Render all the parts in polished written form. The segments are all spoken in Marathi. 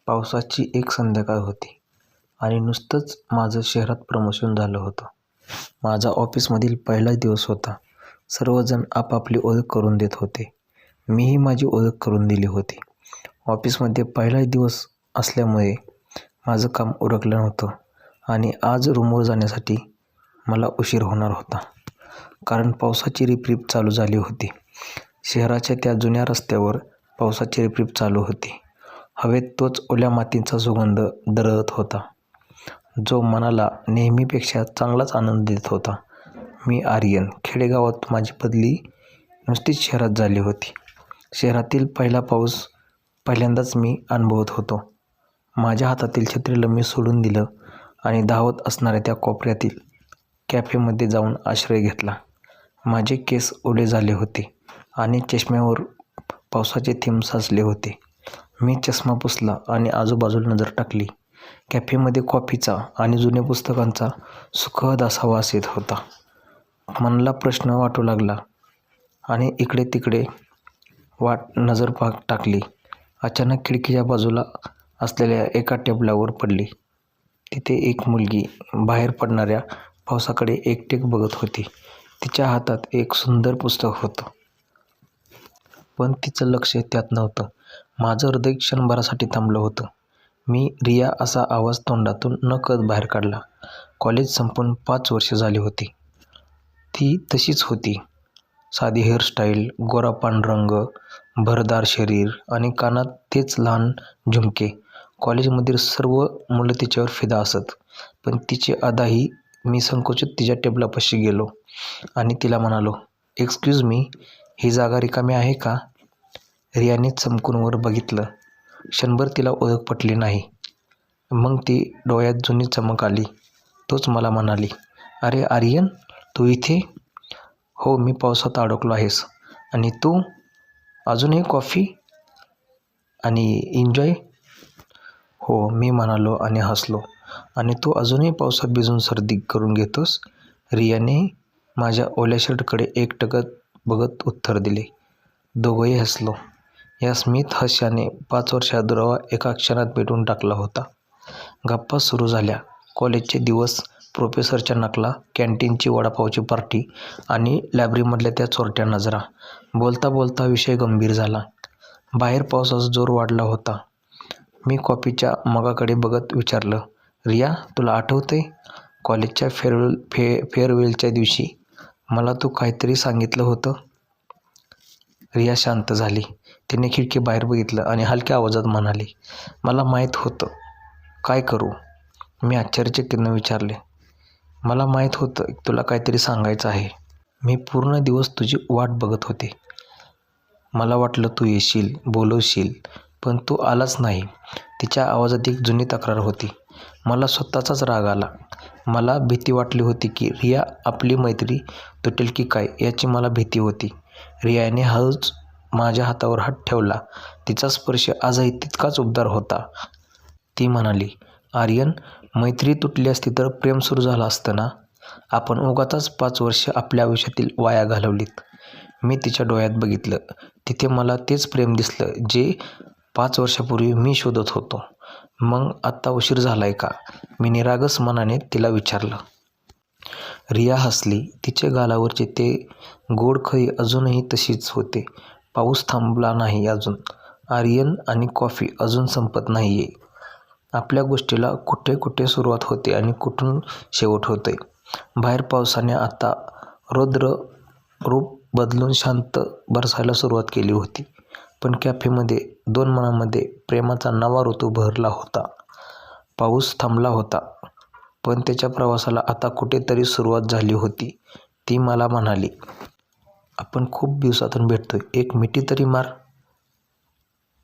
पावसाची एक संध्याकाळ होती आणि नुसतंच माझं शहरात प्रमोशन झालं होतं. माझा ऑफिसमधील पहिलाच दिवस होता. सर्वजण आपापली ओळख करून देत होते. मीही माझी ओळख करून दिली होती. ऑफिसमध्ये पहिलाच दिवस असल्यामुळे माझं काम उरकलं नव्हतं आणि आज रूमवर जाण्यासाठी मला उशीर होणार होता. कारण पावसाची रिपरिप चालू झाली होती. शहराच्या त्या जुन्या रस्त्यावर पावसाची रिपरिप चालू होती. हवेत तोच ओल्या मातीचा सुगंध दरवळत होता, जो मनाला नेहमीपेक्षा चांगलाच आनंद देत होता. मी आर्यन. खेडेगावात माझी बदली नुसतीच शहरात झाली होती. शहरातील पहिला पाऊस पहिल्यांदाच मी अनुभवत होतो. माझ्या हातातील छत्रीला मी सोडून दिलं आणि धावत असणाऱ्या त्या कोपऱ्यातील कॅफेमध्ये जाऊन आश्रय घेतला. माझे केस ओले झाले होते आणि चष्म्यावर पावसाचे थेंब साचले होते. मी चष्मा पुसला आणि आजूबाजूला नजर टाकली. कॅफेमध्ये कॉफीचा आणि जुन्या पुस्तकांचा सुखद असा वास येत होता. मनाला प्रश्न वाटू लागला आणि इकडे तिकडे नजर टाकली. अचानक खिडकीच्या बाजूला असलेल्या एका टेबलावर पडली. तिथे एक मुलगी बाहेर पडणाऱ्या पावसाकडे एकटेक बघत होती. तिच्या हातात एक सुंदर पुस्तक होतं, पण तिचं लक्ष त्यात नव्हतं. माझं हृदय क्षणभरासाठी थांबलं होतं. मी रिया असा आवाज तोंडातून नकळत बाहेर काढला. कॉलेज संपून 5 वर्षे झाली होती. ती तशीच होती. साधी हेअरस्टाईल, गोरापान रंग, भरदार शरीर आणि कानात तेच लहान झुमके. कॉलेजमधील सर्व मुलं तिच्यावर फिदा असत, पण तिची अदाही. मी संकोचित तिच्या टेबलापाशी गेलो आणि तिला म्हणालो, "एक्सक्यूज मी, ही जागा रिकामी आहे का?" रियाने चमकून वर बघितलं. क्षणभर तिला ओळख पटली नाही. मग ती डोळ्यात जुनी चमक आली. तोच मला म्हणाली, "अरे आर्यन, तू इथे?" "हो, मी पावसात अडकलो आहेस. आणि तू? अजूनही कॉफी आणि एन्जॉय?" "हो," मी म्हणालो आणि हसलो. "आणि तू अजूनही पावसात भिजून सर्दी करून घेतोस?" रियाने माझ्या ओल्या शर्टकडे एकटक बघत उत्तर दिले. दोघंही हसलो. या स्मित हास्याने 5 वर्षाचा दुरावा एका क्षणात मिटवून टाकला होता. गप्पा सुरू झाल्या. कॉलेजचे दिवस, प्रोफेसरच्या नकला, कॅन्टीनची वडापावची पार्टी आणि लायब्ररीमधल्या त्या चोरट्या नजरा. बोलता बोलता विषय गंभीर झाला. बाहेर पावसाचा जोर वाढला होता. मी कॉफीच्या मगाकडे बघत विचारलं, "रिया, तुला आठवतंय कॉलेजच्या फेअरवेलच्या दिवशी मला तू काहीतरी सांगितलं होतं?" रिया शांत झाली. तिने खिडकीबाहेर बघितलं आणि हलक्या आवाजात म्हणाली, "मला माहीत होतं." "काय करू?" मी आश्चर्यचकित विचारले. "मला माहीत होतं की तुला काहीतरी सांगायचं आहे. मी पूर्ण दिवस तुझी वाट बघत होते. मला वाटलं तू येशील, बोलवशील, पण तू आलाच नाही." तिच्या आवाजात एक जुनी तक्रार होती. मला स्वतःचाच राग आला. मला भीती वाटली होती की रिया आपली मैत्री तुटेल की काय याची मला भीती होती. रियाने हळूच माझ्या हातावर हात ठेवला. तिचा स्पर्श आजही तितकाच उबदार होता. ती म्हणाली, "आर्यन, मैत्री तुटली असती तर प्रेम सुरू झालं असतं ना? आपण उगाचच 5 वर्ष आपल्या आयुष्यातील वाया घालवलीत." मी तिच्या डोळ्यात बघितलं. तिथे मला तेच प्रेम दिसलं जे 5 वर्षापूर्वी मी शोधत होतो. "मग आत्ता उशीर झालाय का?" मी निरागस मनाने तिला विचारलं. रिया हसली. तिच्या गालावरचे ते गोड खळी अजूनही तशीच होते. "पाऊस थांबला नाही अजून, आर्यन, आणि कॉफी अजून संपत नाहीये. आपल्या गोष्टीला कुठे कुठे सुरुवात होते आणि कुठून शेवट होतोय." बाहेर पावसाने आता रौद्र रूप बदलून शांत बरसायला सुरुवात केली होती. पण कॅफेमध्ये 2 मनांमध्ये प्रेमाचा नवा ऋतू बहरला होता. पाऊस थांबला होता, पण त्याच्या प्रवासाला आता कुठेतरी सुरुवात झाली होती. ती मला म्हणाली, "आपण खूप दिवसातून भेटतोय, एक मिठी तरी मार."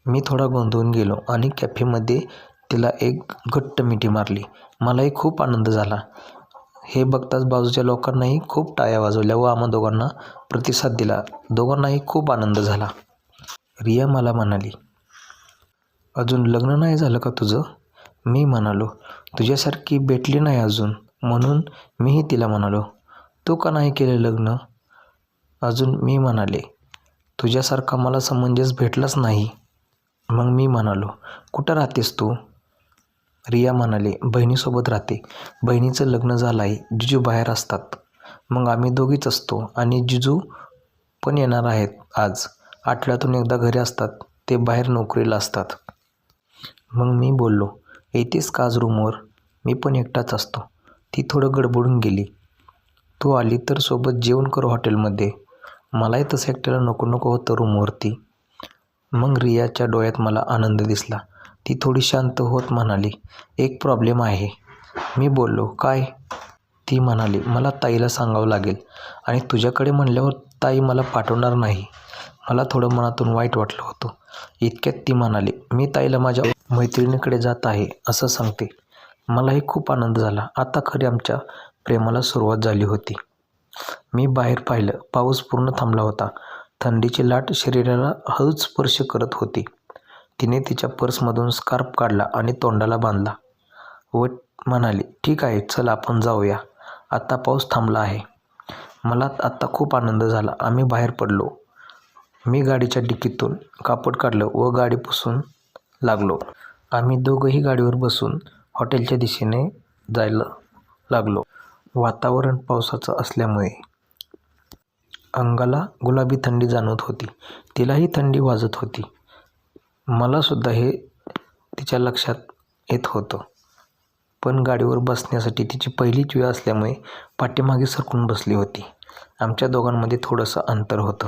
मी थोडा गोंधळून गेलो आणि कॅफेमध्ये तिला एक घट्ट मिठी मारली. मलाही खूप आनंद झाला. हे बघताच बाजूच्या लोकांनाही खूप टाळ्या वाजवल्या व आम्हा दोघांना प्रतिसाद दिला. दोघांनाही खूप आनंद झाला. रिया मला म्हणाली, "अजून लग्न नाही झालं का तुझं?" मी म्हणालो, "तुझ्यासारखी भेटली नाही अजून." म्हणून मीही तिला म्हणालो, "तू का नाही केलं लग्न?" "अजून," मी म्हणाले, "तुझ्यासारखा मला समंजस भेटलाच नाही." मग मी म्हणालो, कुठं राहतेस तू? रिया म्हणाली, बहिणीसोबत राहते. बहिणीचं लग्न झालं आहे, जिजू बाहेर असतात. मग आम्ही दोघीच असतो आणि जिजू पण येणार आहेत आज. आठवड्यातून एकदा घरी असतात, ते बाहेर नोकरीला असतात. मग मी बोललो, येतेस का आज रूमवर? मी पण एकटाच असतो. ती थोडं गडबडून गेली. तू आली तर सोबत जेवण करू हॉटेलमध्ये. मलाही तसं एकट्याला नको नको होतं रूमवरती. मग रियाच्या डोळ्यात मला आनंद दिसला. ती थोडी शांत होत म्हणाली, एक प्रॉब्लेम आहे. मी बोललो, काय? ती म्हणाली, मला ताईला सांगावं लागेल आणि तुझ्याकडे म्हणल्यावर ताई मला पाठवणार नाही. मला थोडं मनातून वाईट वाटलं होतं. इतक्यात ती म्हणाली, मी ताईला माझ्या मैत्रिणीकडे जात आहे असं सांगते. मलाही खूप आनंद झाला. आता खरी आमच्या प्रेमाला सुरुवात झाली होती. मी बाहेर पाहिलं. पाऊस पूर्ण थांबला होता. थंडीची लाट शरीराला हळूच स्पर्श करत होती. तिने तिच्या पर्समधून स्कार्फ काढला आणि तोंडाला बांधला व म्हणाली, ठीक आहे, चल आपण जाऊया. आता पाऊस थांबला आहे. मला आत्ता खूप आनंद झाला. आम्ही बाहेर पडलो. मी गाडीच्या डिकीतून कापड काढलं व गाडी पुसून लागलो. आम्ही दोघंही गाडीवर बसून हॉटेलच्या दिशेने जायला लागलो. वातावरण पावसाचं असल्यामुळे अंगाला गुलाबी थंडी जाणवत होती. तिलाही थंडी वाजत होती. मलासुद्धा हे तिच्या लक्षात येत होतं. पण गाडीवर बसण्यासाठी तिची पहिलीच वेळ असल्यामुळे पाठीमागे सरकून बसली होती. आमच्या दोघांमध्ये थोडंसं अंतर होतं.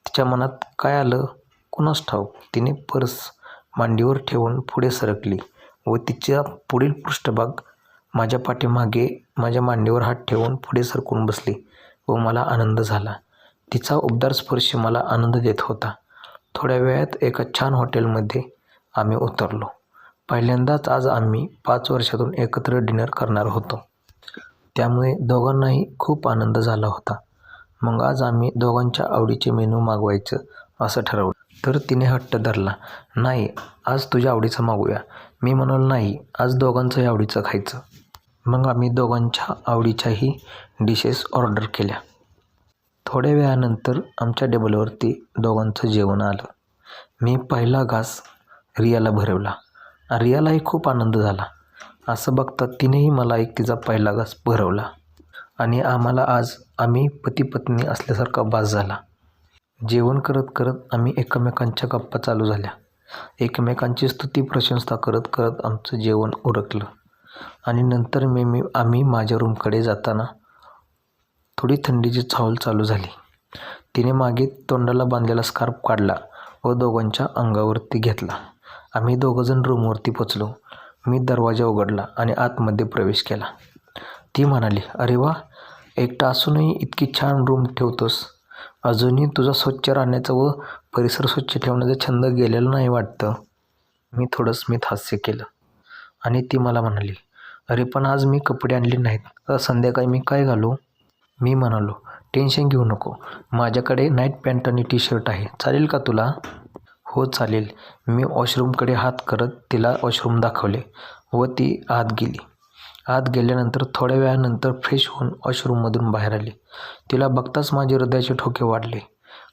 तिच्या मनात काय आलं कुणास ठाऊक. तिने पर्स मांडीवर ठेवून पुढे सरकली व तिचा पुढील पृष्ठभाग माझ्या पाठीमागे माझ्या मांडीवर हात ठेवून पुढे सरकून बसली व मला आनंद झाला. तिचा उबदार स्पर्श मला आनंद देत होता. थोड्या वेळात एका छान हॉटेलमध्ये आम्ही उतरलो. पहिल्यांदाच आज आम्ही 5 वर्षातून एकत्र डिनर करणार होतो. त्यामुळे दोघांनाही खूप आनंद झाला होता. मग आज आम्ही दोघांच्या आवडीचे मेनू मागवायचं असं ठरवलं. तर तिने हट्ट धरला, नाही आज तुझ्या आवडीचं मागूया. मी म्हणालो, नाही आज दोघांचंही आवडीचं खायचं. मग आम्ही दोघांच्या आवडीच्याही डिशेस ऑर्डर केल्या. थोड्या वेळानंतर आमच्या टेबलवरती दोघांचं जेवण आलं. मी पहिला घास रियाला भरवला. रियालाही खूप आनंद झाला. असं बघता तिनेही मला तिचा पहिला घास भरवला आणि आम्हाला आज आम्ही पती पत्नी असल्यासारखा भास झाला. जेवण करत करत आम्ही एकमेकांच्या गप्पा चालू झाल्या. एकमेकांची स्तुती प्रशंसा करत करत आमचं जेवण उरकलं आणि नंतर आम्ही माझ्या रूमकडे जाताना थोडी थंडीची चाहूल चालू झाली. तिने मागे तोंडाला बांधलेला स्कार्फ काढला व दोघांच्या अंगावरती घेतला. आम्ही दोघंजण रूमवरती पोचलो. मी दरवाजा उघडला आणि आतमध्ये प्रवेश केला. ती म्हणाली, अरे वा, एकटा असूनही इतकी छान रूम ठेवतोस. अजूनही तुझा स्वच्छ राहण्याचा व परिसर स्वच्छ ठेवण्याचा छंद गेलेला नाही वाटतं. मी थोडं स्मित हास्य केलं आणि ती मला म्हणाली, अरे पण आज मी कपडे आणले नाहीत, तर संध्याकाळी मी काय घालू? मी म्हणालो, टेन्शन घेऊ नको, माझ्याकडे नाईट पॅन्ट आणि टी शर्ट आहे, चालेल का तुला? हो चालेल. मी वॉशरूमकडे हात करत तिला वॉशरूम दाखवले व ती आत गेली. आत गेल्यानंतर थोड्या वेळानंतर फ्रेश होऊन वॉशरूममधून बाहेर आली. तिला बघताच माझे हृदयाचे ठोके वाढले,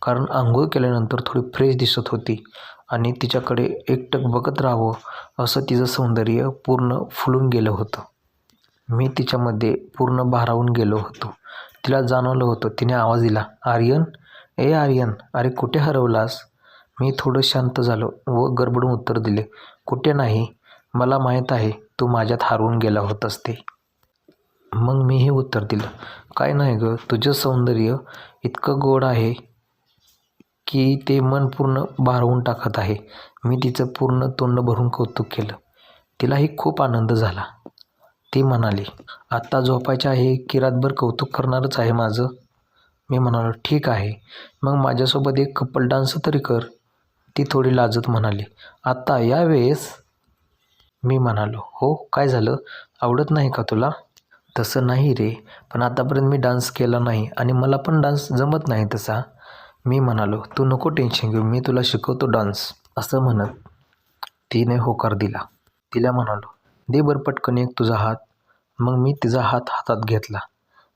कारण आंघोळ केल्यानंतर थोडी फ्रेश दिसत होती आणि तिच्याकडे एकटक बघत राहावं असं तिचं सौंदर्य पूर्ण फुलून गेलं होतं. मी तिच्यामध्ये पूर्ण भारावून गेलो होतो. तिला जाणवलं होतं. तिने आवाज दिला, आर्यन, ए आर्यन, अरे कुठे हरवलास? मी थोडं शांत झालो व गडबडून उत्तर दिले, कुठे नाही, मला माहीत आहे तू माझ्यात हरवून गेला होतास ते. मग मीही उत्तर दिलं, काय नाही गं, तुझं सौंदर्य इतकं गोड आहे की ते मन पूर्ण भारावून टाकत आहे. मी तिचं पूर्ण तोंड भरून कौतुक केलं. तिलाही खूप आनंद झाला. ती म्हणाली, आत्ता झोपायचं आहे की रातभर कौतुक करणारच आहे माझं? मी म्हणालो, ठीक आहे, मग माझ्यासोबत एक कपल डान्स तरी कर. ती थोडी लाजत म्हणाली, आत्ता यावेळेस? मी म्हणालो, हो, काय झालं, आवडत नाही का तुला? तसं नाही रे, पण आतापर्यंत मी डान्स केला नाही आणि मला पण डान्स जमत नाही तसा. मी म्हणालो, तू नको टेन्शन घेऊ, मी तुला शिकवतो डान्स. असं म्हणत तिने होकार दिला. तिला म्हणालो, दे बरं पटकन एक तुझा हात. मग मी तिचा हात हातात घेतला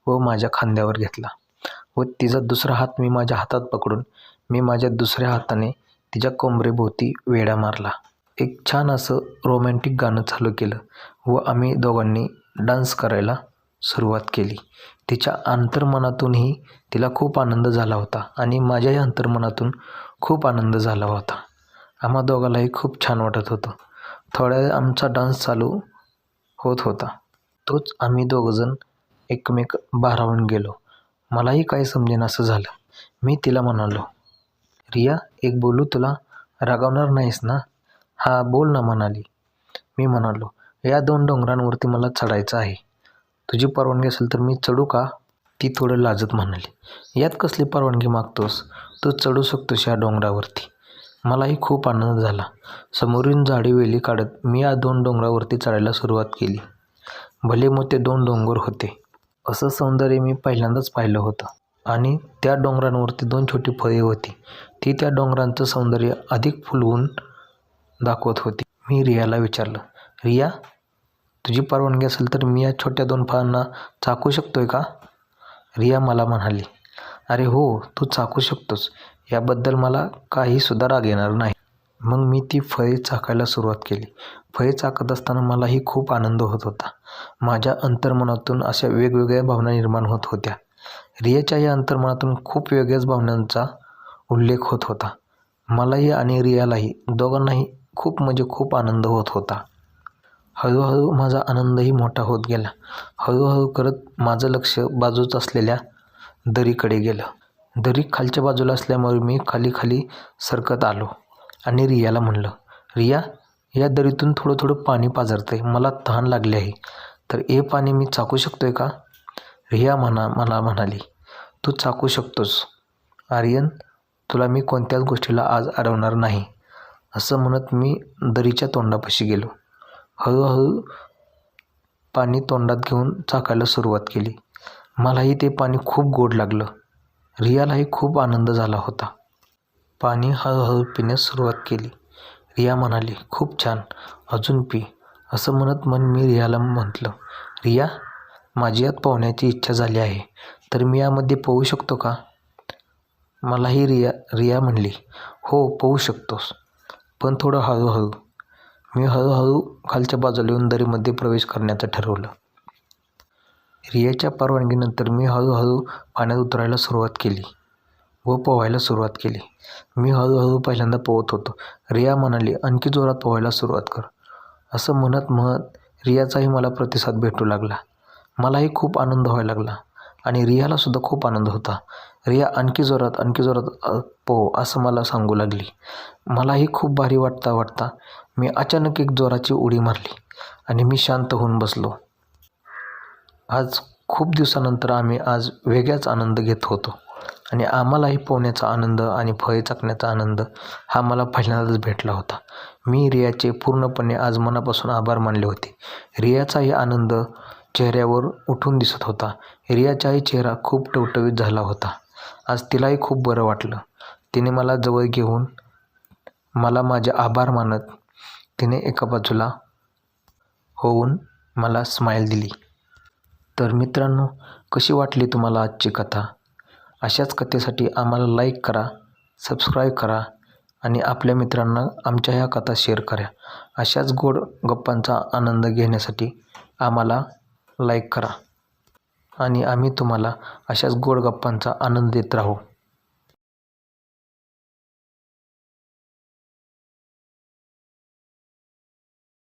व माझ्या खांद्यावर घेतला व तिचा दुसरा हात मी माझ्या हातात पकडून मी माझ्या दुसऱ्या हाताने तिच्या कमरेभोवती वेढा मारला. एक छान असं रोमॅन्टिक गाणं चालू केलं व आम्ही दोघांनी डान्स करायला सुरुवात केली. तिच्या अंतर्मनातूनही तिला खूप आनंद झाला होता आणि माझ्याही अंतर्मनातून खूप आनंद झाला होता. आम्हा दोघांनाही खूप छान वाटत होतं. थोड्या वेळ आमचा डान्स चालू होत होता. तोच आम्ही दोघंजण एकमेक भारावून गेलो. मलाही काही समजेनासं झालं. मी तिला म्हणालो, रिया, एक बोलू तुला? रागावणार नाहीस ना? हा बोल ना, म्हणाली. मी म्हणालो, या 2 डोंगरांवरती मला चढायचं आहे. तुझी परवानगी असेल तर मी चढू का? ती थोडं लाजत म्हणाली, यात कसली परवानगी मागतोस? तू चढू शकतोस या डोंगरावरती. मलाही खूप आनंद झाला. समोरून झाडी वेली काढत मी या 2 डोंगरावरती चढायला सुरुवात केली. भले मोठे 2 डोंगर होते. असं सौंदर्य मी पहिल्यांदाच पाहिलं होतं. आणि त्या डोंगरांवरती 2 छोटी फळी होती. ती त्या डोंगरांचं सौंदर्य अधिक फुलवून दाखवत होती. मी रियाला विचारलं, रिया, तुझी परवानगी असेल तर मी या छोट्या 2 फळांना चाखू शकतोय का? रिया मला म्हणाली, अरे हो, तू चाखू शकतोस. याबद्दल मला काहीसुद्धा राग येणार नाही. मग मी ती फळे चाखायला सुरुवात केली. फळे चाखत असताना मलाही खूप आनंद होत होता. माझ्या अंतर्मनातून अशा वेगवेगळ्या भावना निर्माण होत होत्या. रियाच्याही अंतर्मनातून खूप वेगळ्याच भावनांचा उल्लेख होत होता. मलाही आणि रियालाही दोघांनाही खूप म्हणजे खूप आनंद होत होता. हळूहळू माझा आनंदही मोठा होत गेला. हळूहळू करत माझं लक्ष बाजूच असलेल्या दरीकडे गेलं. दरी खालच्या बाजूला असल्यामुळे मी खाली खाली सरकत आलो आणि रियाला म्हणलं, रिया, या दरीतून थोडं थोडं पाणी पाझरतंय. मला तहान लागली आहे. तर हे पाणी मी चाखू शकतोय का? रिया मला म्हणाली, तू चाखू शकतोस आर्यन. तुला मी कोणत्याच गोष्टीला आज अडवणार नाही. असं म्हणत मी दरीच्या तोंडापाशी गेलो. हळूहळू पाणी तोंडात घेऊन चाकायला सुरुवात केली. मलाही ते पाणी खूप गोड लागलं. रियालाही खूप आनंद झाला होता. पाणी हळूहळू पिण्यास सुरुवात केली. रिया म्हणाली, खूप छान, अजून पी. असं म्हणत मी रियाला म्हटलं, रिया, माझी यात पोहण्याची इच्छा झाली आहे. तर मी यामध्ये पोहू शकतो का? मलाही रिया म्हणली, हो, पोहू शकतोस, पण थोडं हळूहळू. मी हळूहळू खालच्या बाजूला येऊन दरीमध्ये प्रवेश करण्याचं ठरवलं. रियाच्या परवानगीनंतर मी हळूहळू पाण्यात उतरायला सुरुवात केली व पोहायला सुरुवात केली. मी हळूहळू पहिल्यांदा पोहत होतो. रिया म्हणाली, आणखी जोरात पोहायला सुरुवात कर. असं म्हणत रियाचाही मला प्रतिसाद भेटू लागला. मलाही खूप आनंद व्हायला लागला आणि रियालासुद्धा खूप आनंद होता. रिया, आणखी जोरात पोह, असं मला सांगू लागली. मलाही खूप भारी वाटता मी अचानक एक जोराची उडी मारली आणि मी शांत होऊन बसलो. आज खूप दिवसानंतर आम्ही आज वेगळाच आनंद घेत होतो आणि आम्हालाही पोहण्याचा आनंद आणि फळे चाखण्याचा आनंद हा मला पहिल्यांदाच भेटला होता. मी रियाचे पूर्णपणे आज मनापासून आभार मानले होते. रियाचाही आनंद चेहऱ्यावर उठून दिसत होता. रियाचाही चेहरा खूप टवटवीत झाला होता. आज तिलाही खूप बरं वाटलं. तिने मला जवळ घेऊन मला माझे आभार मानत तिने एका बाजूला होऊन मला स्माईल दिली. तर मित्रांनो, कशी वाटली तुम्हाला आजची कथा? अशाच कथेसाठी आम्हाला लाईक करा, सबस्क्राईब करा आणि आपल्या मित्रांना आमच्या ह्या कथा शेअर करा. अशाच गोड गप्पांचा आनंद घेण्यासाठी आम्हाला लाईक करा आणि आम्ही तुम्हाला अशाच गोड गप्पांचा आनंद देत राहू.